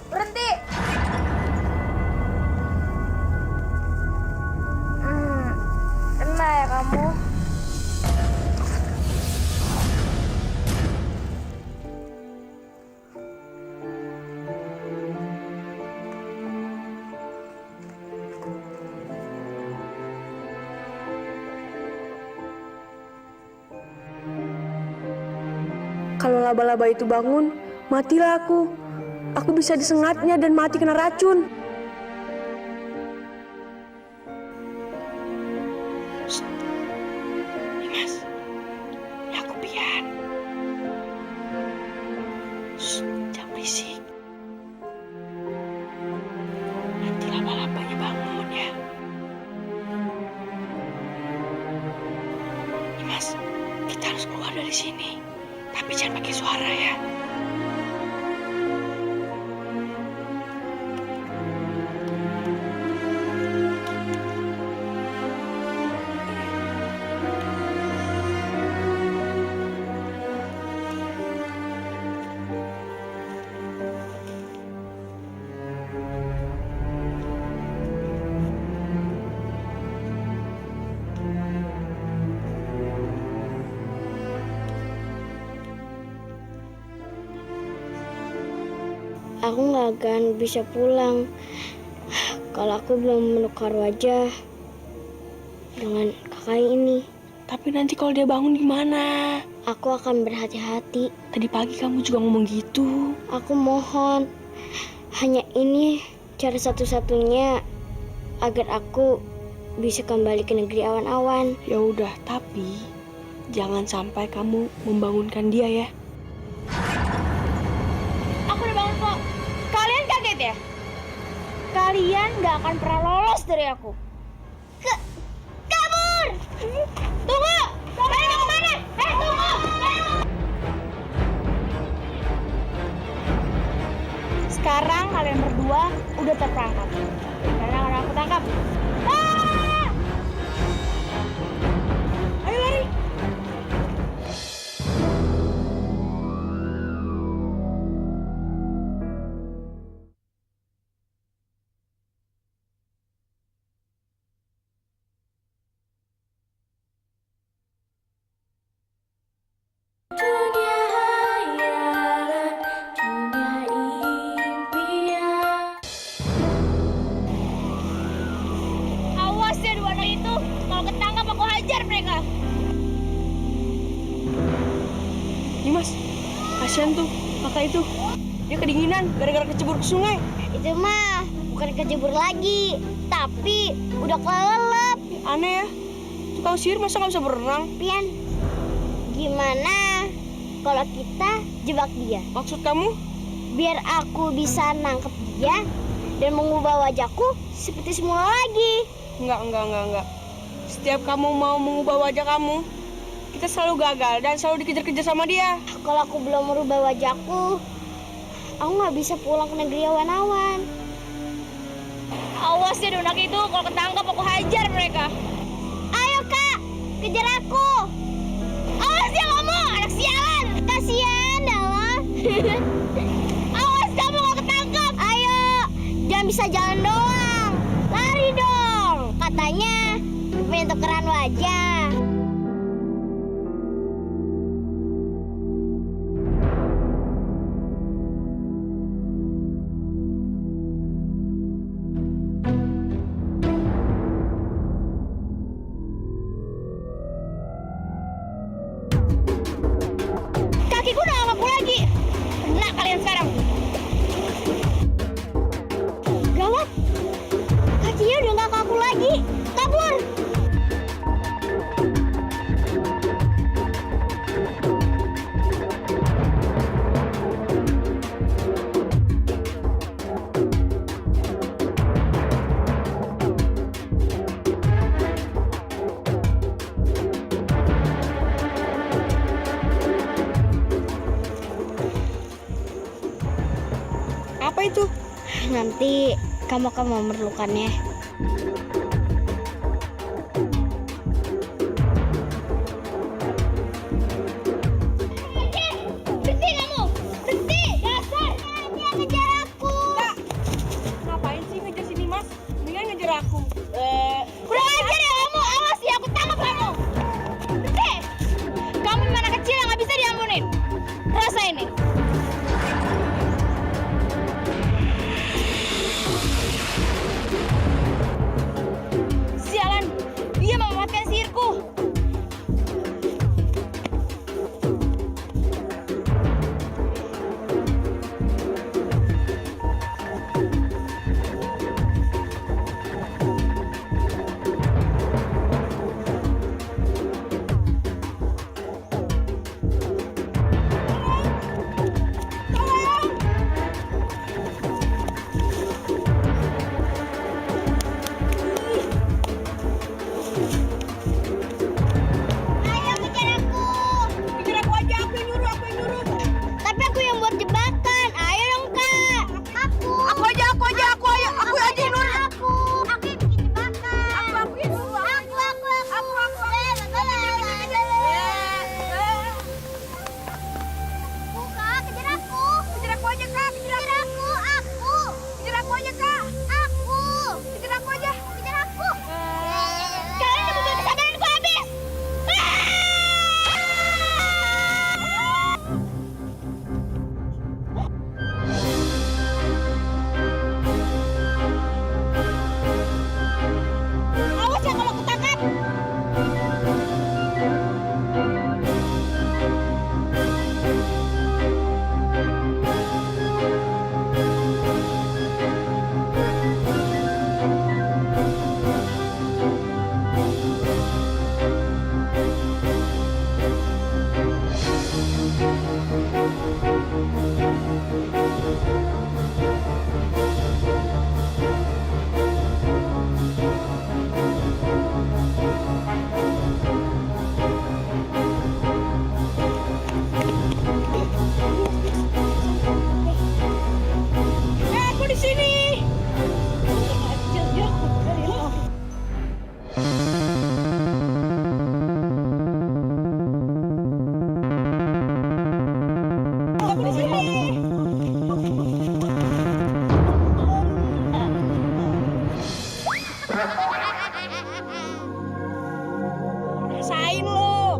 Berhenti! Kena ya kamu? Kalau laba-laba itu bangun, matilah aku. Aku bisa disengatnya dan mati kena racun. Nimas, ini aku Pian. Jangan berisik. Nanti laba-labanya bangun ya. Nimas, kita harus keluar dari sini. Tapi jangan pakai suara ya. Aku nggak akan bisa pulang kalau aku belum menukar wajah dengan kakak ini. Tapi nanti kalau dia bangun gimana? Aku akan berhati-hati. Tadi pagi kamu juga ngomong gitu. Aku mohon, hanya ini cara satu-satunya agar aku bisa kembali ke negeri awan-awan. Ya udah, tapi jangan sampai kamu membangunkan dia ya. Aku udah bangun kok. Kalian kaget ya? Kalian gak akan pernah lolos dari aku. Kabur! Tunggu! Kalian mau kemana? Tunggu! Sekarang kalian berdua udah terperangkap. Karena akan aku tangkap. Ah! Ayo lari! Awas ya dua anak itu, kalau ketangkap aku hajar mereka. Nimas, kasih Kasihan tuh kakak itu. Dia kedinginan gara-gara kecebur ke sungai. Itu mah bukan kejebur lagi, tapi udah kelelep. Aneh ya, tukang sihir masa nggak bisa berenang? Pian, gimana kalau kita jebak dia? Maksud kamu? Biar aku bisa nangkep dia dan mengubah wajahku seperti semula lagi. Enggak. Setiap kamu mau mengubah wajah kamu, kita selalu gagal dan selalu dikejar-kejar sama dia. Kalau aku belum merubah wajahku, aku nggak bisa pulang ke negeri awan-awan. Awas ya anak itu, kalau ketangkap aku hajar mereka. Ayo kak, kejar aku. Awas ya kamu, anak sialan. Kasian Dala. Awas kamu kalau ketangkap. Ayo, jangan bisa jalan doang. Lari dong. Katanya pengen tukeran wajah. Kakiku udah gak kaku lagi. Kena kalian sekarang. Gawat, kakinya udah gak kaku lagi. Kabur. Apa itu? Nanti kamu akan memerlukannya. Berhenti kamu. Berhenti, dasar. Dia ngejar aku. Ngapain sih ngejar sini mas? Mendingan ngejar aku. Kurang ajar ya kamu. Awas ya, aku tangkap kamu. Berhenti. Kamu memang anak kecil yang gak bisa diampunin. Rasa ini. Sialan, dia memanfaatkan sihirku. Ayo kejar aku. Kejar aku aja, aku yang nyuruh. Tapi aku yang buat jebakan. Ayo dong kak. Aku aja yang nyuruh. Aku yang bikin jebakan. Aku yang nyuruh. Kak, kejar aku. Kejar aku aja kak. Kejar aku. Kejar aku aja kak. Kejar aku aja. Kejar aku. Kalian udah membuat kesabaranku habis. Awas ya kalau ketangkap. Aku di sini. Aku di sini. Rasain lo.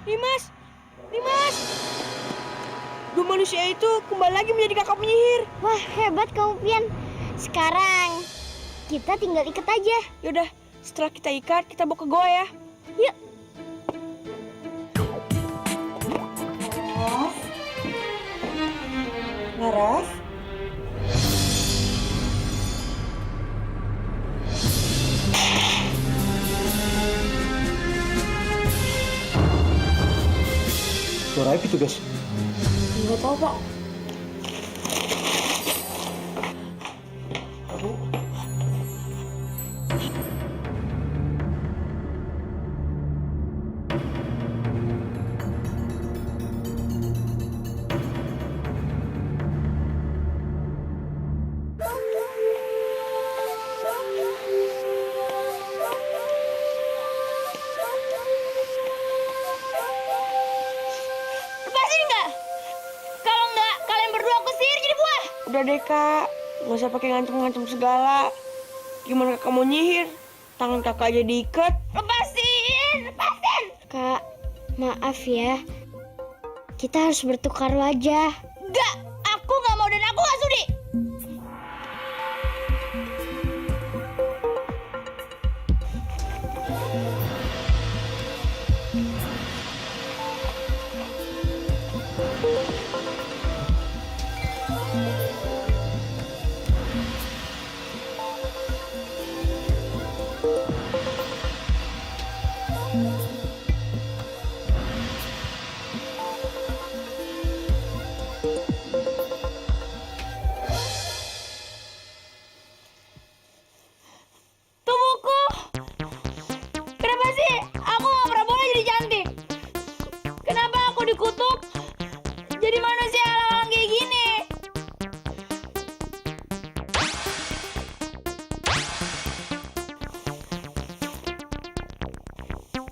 Dimas. Dua manusia itu kembali lagi menjadi kakak penyihir. Wah, hebat kamu, Pian. Sekarang kita tinggal ikat aja. Yaudah, setelah kita ikat, kita bawa ke goa ya. Yuk. Laras? Suara apa itu, guys? Nggak tahu, Pak. Lepasin nggak? Kalau nggak, kalian berdua aku sihir jadi buah. Udah deh, Kak. Nggak usah pakai ngancem-ngancem segala. Gimana Kakak mau nyihir? Tangan Kakak aja diikat. Lepasin, lepasin. Kak, maaf ya. Kita harus bertukar wajah. Nggak, aku nggak mau dan aku nggak sudi. Tubuhku, kenapa sih aku nggak pernah boleh jadi cantik? Kenapa aku dikutuk jadi manusia alang-alang kayak gini?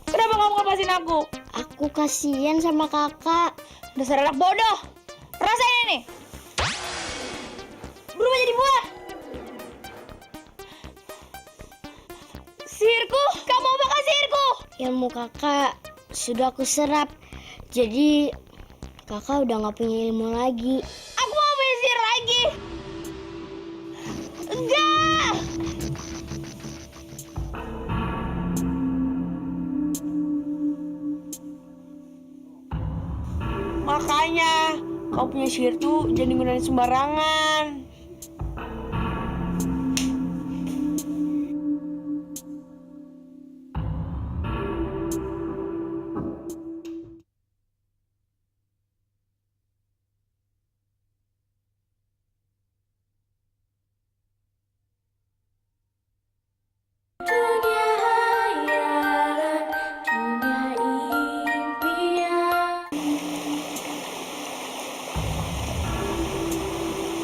Kenapa kamu lepasin aku? Aku kasihan sama kakak. Dasar anak bodoh. Rasain ini. Berubah jadi buah. Sihirku, kamu bakal sihirku. Ilmu kakak sudah aku serap. Jadi kakak udah nggak punya ilmu lagi. Aku mau punya sihir lagi. Enggak. Makanya, kau punya sihir tuh jangan digunain sembarangan.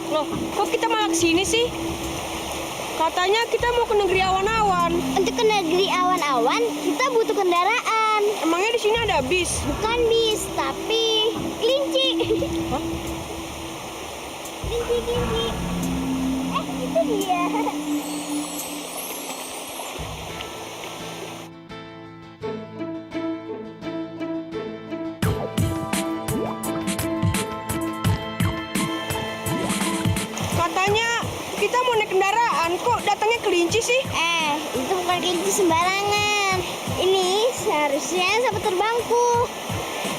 Loh, kok kita malah kesini sih? Katanya kita mau ke negeri awan-awan. Untuk ke negeri awan-awan, kita butuh kendaraan. Emangnya di sini ada bis? Bukan bis, tapi kelinci. Hah? Kelinci. Itu dia. Katanya kita mau naik kendaraan, kok datangnya kelinci sih? Itu bukan kelinci sembarangan. Ini seharusnya sapu terbangku.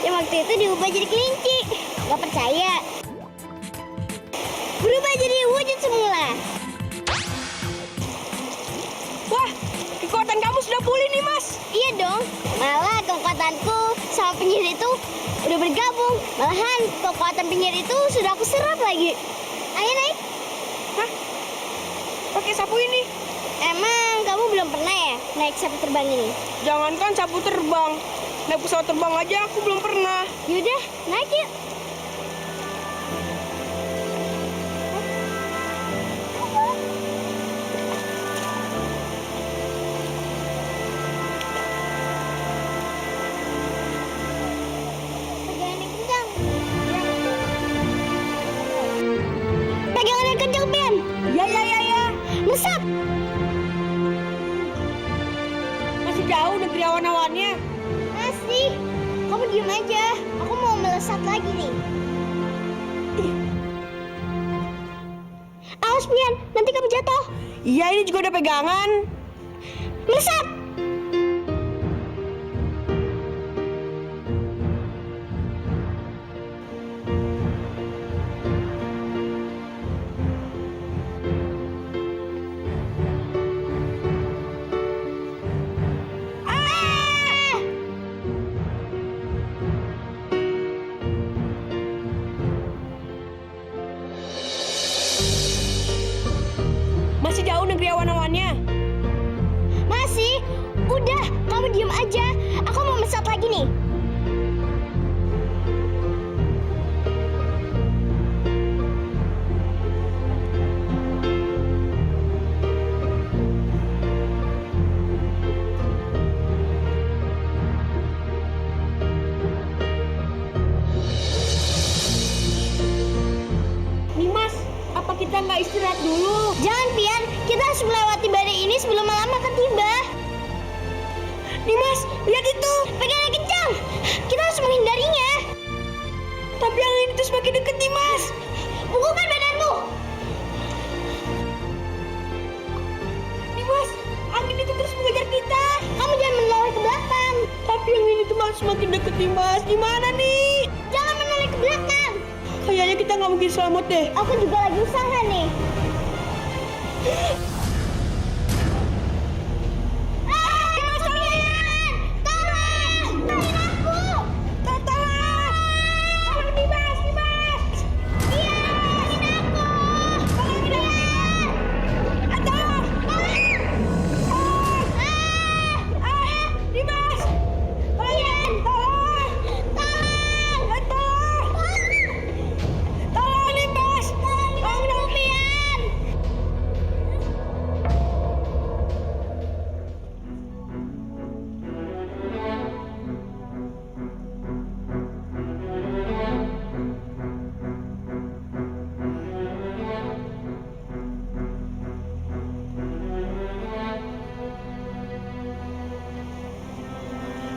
Yang waktu itu diubah jadi kelinci. Gak percaya? Berubah jadi wujud semula. Wah, kekuatan kamu sudah pulih nih, Mas. Iya dong. Malah kekuatanku sama penyihir itu udah bergabung. Malahan kekuatan penyihir itu sudah aku serap lagi. Ayo naik. Hah? Pakai sapu ini? Emang kamu belum pernah ya naik sapu terbang ini? Jangankan sapu terbang, naik pesawat terbang aja aku belum pernah. Yaudah, naik yuk. Pegangan yang kencang, Ben. Ya. Mesat. Masih jauh negeri awan-awannya. Masih. Kamu diem aja. Aku mau melesat lagi nih. Awas Pian, nanti kamu jatuh. Iya, ini juga udah pegangan. Melesat. Masih jauh negeri awan-awannya. Masih? Udah, kamu diem aja. Aku mau melesat lagi nih. Nimas, apa kita nggak istirahat dulu? Jangan, Pian. Kita harus melewati badai ini sebelum malam akan tiba. Nimas, lihat itu. Pegangnya kencang. Kita harus menghindarinya. Tapi angin itu semakin dekat, Nimas. Pukulkan badanmu. Nimas, angin itu terus mengejar kita. Kamu jangan menoleh ke belakang. Tapi angin itu malah semakin dekat, Nimas. Gimana nih? Jangan menoleh ke belakang. Kayaknya kita nggak mungkin selamat deh. Aku juga lagi usaha nih.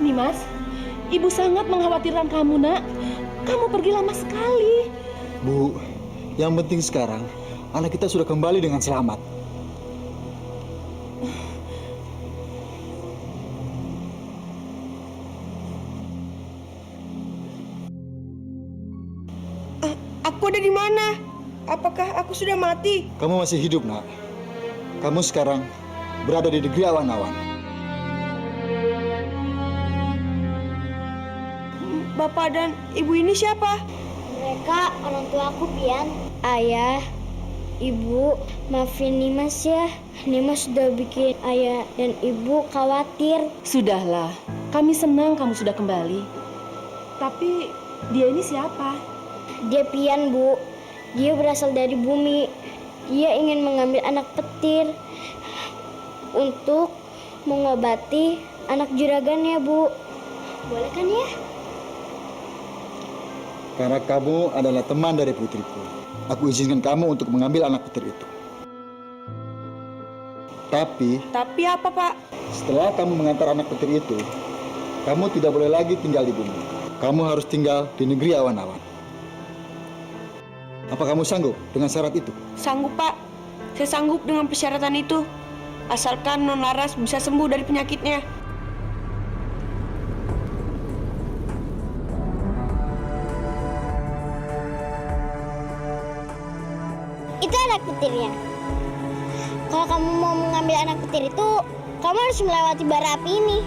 Nimas, ibu sangat mengkhawatirkan kamu, nak. Kamu pergi lama sekali. Bu, yang penting sekarang anak kita sudah kembali dengan selamat. Aku ada di mana? Apakah aku sudah mati? Kamu masih hidup, nak. Kamu sekarang berada di negeri awan-awan. Bapak dan ibu ini siapa? Mereka orang tua aku, Pian. Ayah, ibu, maafin Nimas ya. Nimas sudah bikin ayah dan ibu khawatir. Sudahlah, kami senang kamu sudah kembali. Tapi dia ini siapa? Dia Pian, Bu. Dia berasal dari bumi. Dia ingin mengambil anak petir untuk mengobati anak juragannya, Bu. Boleh kan ya? Karena kamu adalah teman dari putriku, aku izinkan kamu untuk mengambil anak petir itu. Tapi apa, Pak? Setelah kamu mengantar anak petir itu, kamu tidak boleh lagi tinggal di bumi. Kamu harus tinggal di negeri awan-awan. Apa kamu sanggup dengan syarat itu? Sanggup, Pak. Saya sanggup dengan persyaratan itu. Asalkan Non Laras bisa sembuh dari penyakitnya. Itu anak petirnya. Kalau kamu mau mengambil anak petir itu, kamu harus melewati bara api ini.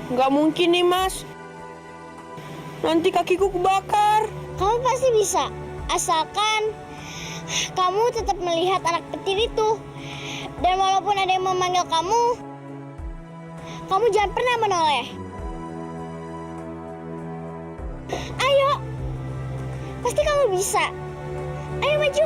Nggak mungkin nih, Mas. Nanti kakiku kebakar. Kamu pasti bisa, asalkan kamu tetap melihat anak petir itu. Dan walaupun ada yang memanggil kamu jangan pernah menoleh. Ayo, pasti kamu bisa. Ayo maju.